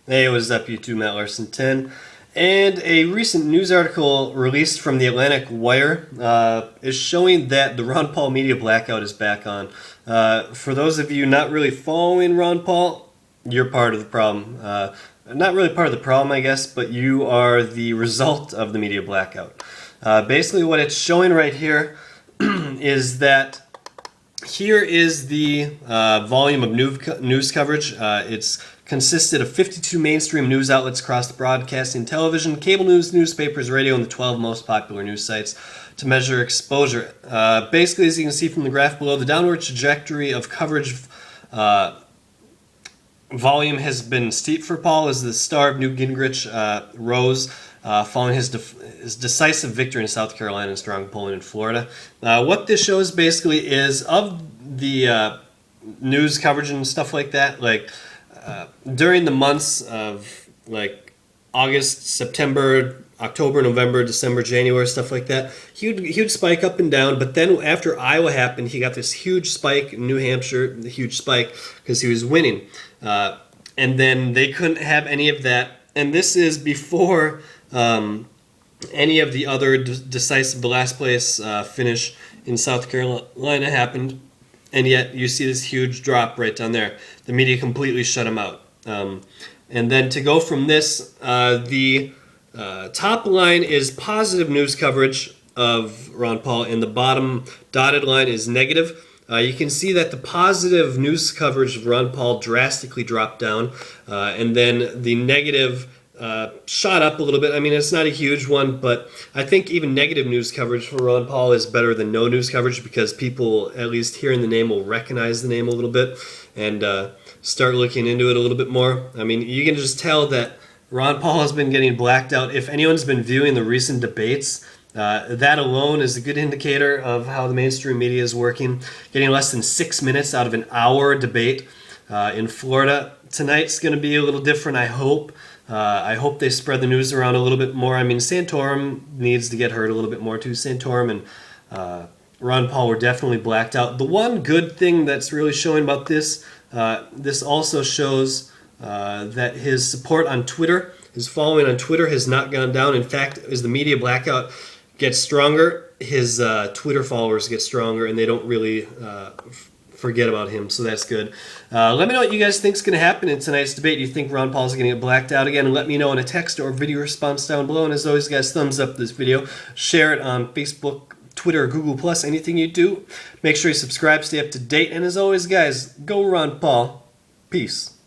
Hey, what's up, YouTube? Matt Larson 10. And a recent news article released from the Atlantic Wire is showing that the Ron Paul media blackout is back on. For those of you not really following Ron Paul, you're part of the problem. Not really part of the problem, I guess, but you are the result of the media blackout. Basically, what it's showing right here is that here is the volume of news coverage. It's consisted of 52 mainstream news outlets across the broadcasting, television, cable news, newspapers, radio, and the 12 most popular news sites to measure exposure. Basically, as you can see from the graph below, the downward trajectory of coverage volume has been steep for Paul as the star of Newt Gingrich rose following his decisive victory in South Carolina and strong polling in Florida. What this shows basically is of the news coverage and stuff like that, during the months of August, September, October, November, December, January, stuff like that, he'd spike up and down. But then after Iowa happened, he got this huge spike in New Hampshire, the huge spike because he was winning. And then they couldn't have any of that. And this is before any of the other decisive, the last place finish in South Carolina happened. And yet you see this huge drop right down there. The media completely shut him out. And then to go from this, the top line is positive news coverage of Ron Paul, and the bottom dotted line is negative. You can see that the positive news coverage of Ron Paul drastically dropped down, and then the negative shot up a little bit. I mean, it's not a huge one, but I think even negative news coverage for Ron Paul is better than no news coverage because people, at least hearing the name, will recognize the name a little bit and start looking into it a little bit more. I mean, you can just tell that Ron Paul has been getting blacked out. If anyone's been viewing the recent debates, that alone is a good indicator of how the mainstream media is working. Getting less than 6 minutes out of an hour debate in Florida. Tonight's going to be a little different, I hope. I hope they spread the news around a little bit more. I mean, Santorum needs to get heard a little bit more too. Santorum and Ron Paul were definitely blacked out. The one good thing that's really showing about this, this also shows that his support on Twitter, his following on Twitter has not gone down. In fact, as the media blackout gets stronger, his Twitter followers get stronger, and they don't really forget about him, so that's good. Let me know what you guys think is going to happen in tonight's debate. Do you think Ron Paul's going to get blacked out again? And let me know in a text or video response down below. And as always, guys, thumbs up this video. Share it on Facebook, Twitter, or Google+, anything you do. Make sure you subscribe, stay up to date. And as always, guys, go Ron Paul. Peace.